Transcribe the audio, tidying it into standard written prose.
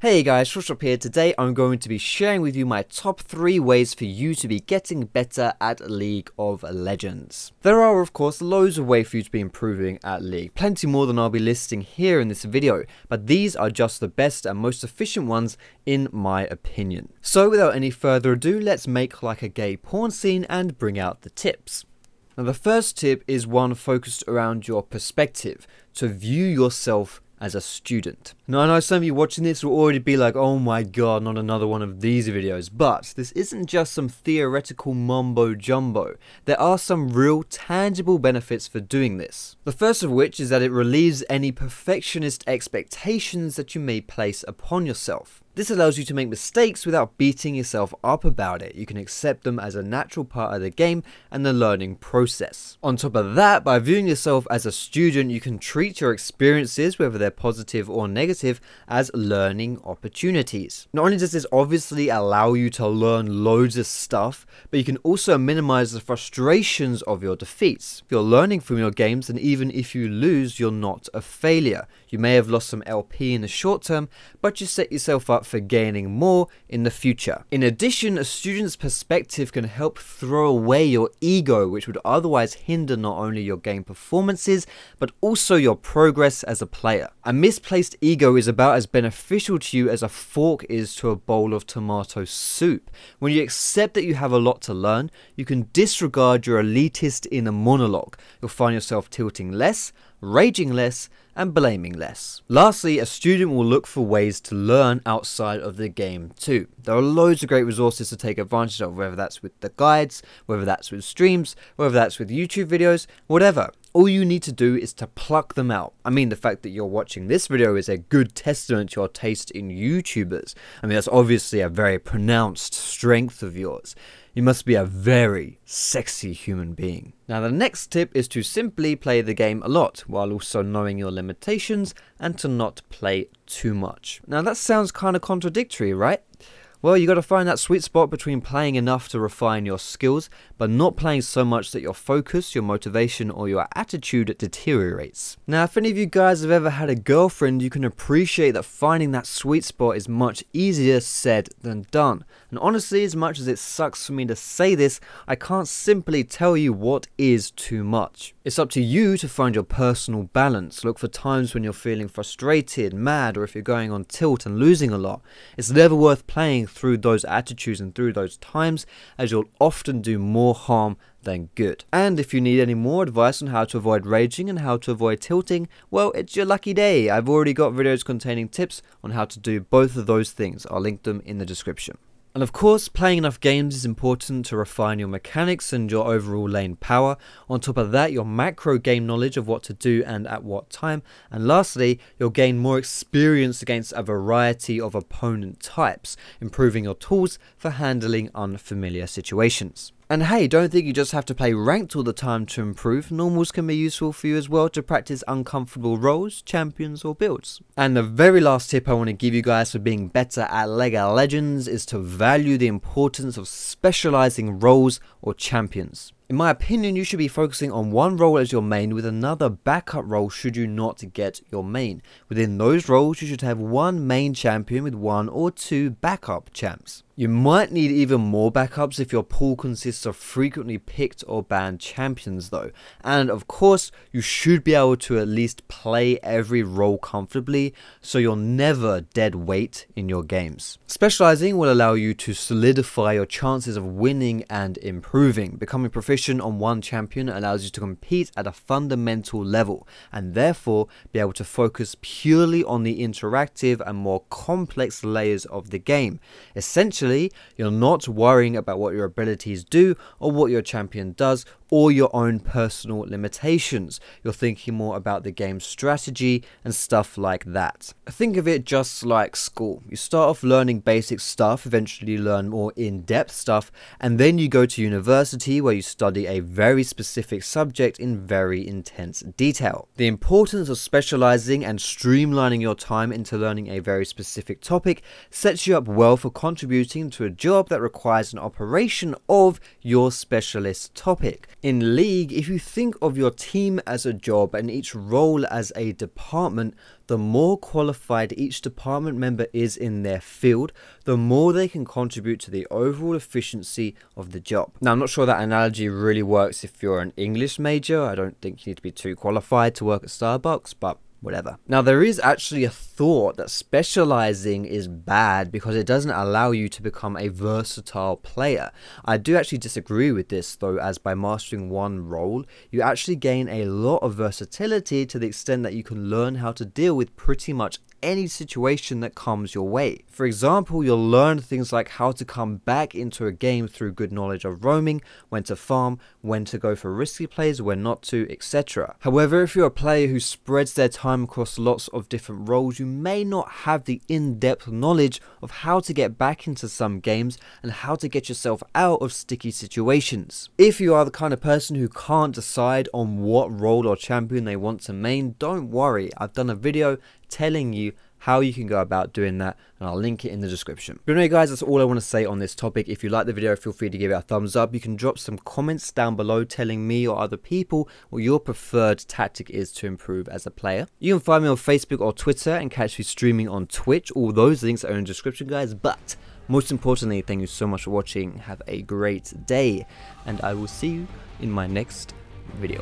Hey guys, Foxdrop here. Today I'm going to be sharing with you my top 3 ways for you to be getting better at League of Legends. There are of course loads of ways for you to be improving at League, plenty more than I'll be listing here in this video, but these are just the best and most efficient ones in my opinion. So without any further ado, let's make like a gay porn scene and bring out the tips. Now the first tip is one focused around your perspective, to view yourself as a student. Now I know some of you watching this will already be like, oh my god, not another one of these videos, but this isn't just some theoretical mumbo jumbo. There are some real tangible benefits for doing this. The first of which is that it relieves any perfectionist expectations that you may place upon yourself. This allows you to make mistakes without beating yourself up about it. You can accept them as a natural part of the game and the learning process. On top of that, by viewing yourself as a student, you can treat your experiences, whether they're positive or negative, as learning opportunities. Not only does this obviously allow you to learn loads of stuff, but you can also minimize the frustrations of your defeats. If you're learning from your games, then even if you lose, you're not a failure. You may have lost some LP in the short term, but you set yourself up for gaining more in the future. In addition, a student's perspective can help throw away your ego, which would otherwise hinder not only your game performances, but also your progress as a player. A misplaced ego is about as beneficial to you as a fork is to a bowl of tomato soup. When you accept that you have a lot to learn, you can disregard your elitist inner monologue. You'll find yourself tilting less, raging less, and blaming less. Lastly, a student will look for ways to learn outside of the game too. There are loads of great resources to take advantage of, whether that's with the guides, whether that's with streams, whether that's with YouTube videos, whatever. All you need to do is to pluck them out. I mean, the fact that you're watching this video is a good testament to your taste in YouTubers. I mean, that's obviously a very pronounced strength of yours. You must be a very sexy human being. Now the next tip is to simply play the game a lot, while also knowing your limitations and to not play too much. Now that sounds kind of contradictory, right? Well, you got to find that sweet spot between playing enough to refine your skills, but not playing so much that your focus, your motivation, or your attitude deteriorates. Now, if any of you guys have ever had a girlfriend, you can appreciate that finding that sweet spot is much easier said than done. And honestly, as much as it sucks for me to say this, I can't simply tell you what is too much. It's up to you to find your personal balance. Look for times when you're feeling frustrated, mad, or if you're going on tilt and losing a lot. It's never worth playing through those attitudes and through those times, as you'll often do more harm than good. And if you need any more advice on how to avoid raging and how to avoid tilting, well, it's your lucky day. I've already got videos containing tips on how to do both of those things. I'll link them in the description. And of course, playing enough games is important to refine your mechanics and your overall lane power. On top of that, your macro game knowledge of what to do and at what time. And lastly, you'll gain more experience against a variety of opponent types, improving your tools for handling unfamiliar situations. And hey, don't think you just have to play ranked all the time to improve. Normals can be useful for you as well to practice uncomfortable roles, champions, or builds. And the very last tip I want to give you guys for being better at League of Legends is to value the importance of specializing roles or champions. In my opinion, you should be focusing on one role as your main with another backup role should you not get your main. Within those roles, you should have one main champion with 1 or 2 backup champs. You might need even more backups if your pool consists of frequently picked or banned champions though. And of course, you should be able to at least play every role comfortably, so you're never dead weight in your games. Specializing will allow you to solidify your chances of winning and improving. Becoming proficient on one champion allows you to compete at a fundamental level, and therefore be able to focus purely on the interactive and more complex layers of the game. Essentially, you're not worrying about what your abilities do or what your champion does or your own personal limitations. You're thinking more about the game's strategy and stuff like that. Think of it just like school. You start off learning basic stuff, eventually learn more in-depth stuff, and then you go to university where you study a very specific subject in very intense detail. The importance of specializing and streamlining your time into learning a very specific topic sets you up well for contributing to a job that requires an operation of your specialist topic. In League, if you think of your team as a job and each role as a department, the more qualified each department member is in their field, the more they can contribute to the overall efficiency of the job. Now, I'm not sure that analogy really works if you're an English major. I don't think you need to be too qualified to work at Starbucks, but whatever. Now, there is actually a thought that specializing is bad because it doesn't allow you to become a versatile player. I do actually disagree with this though, as by mastering one role, you actually gain a lot of versatility to the extent that you can learn how to deal with pretty much any situation that comes your way. For example, you'll learn things like how to come back into a game through good knowledge of roaming, when to farm, when to go for risky plays, when not to, etc. However, if you're a player who spreads their time across lots of different roles, you may not have the in-depth knowledge of how to get back into some games and how to get yourself out of sticky situations. If you are the kind of person who can't decide on what role or champion they want to main, don't worry, I've done a video telling you how you can go about doing that, and I'll link it in the description. But anyway guys, that's all I want to say on this topic. If you like the video, feel free to give it a thumbs up. You can drop some comments down below telling me or other people what your preferred tactic is to improve as a player. You can find me on Facebook or Twitter and catch me streaming on Twitch. All those links are in the description guys, but most importantly, thank you so much for watching. Have a great day, and I will see you in my next video.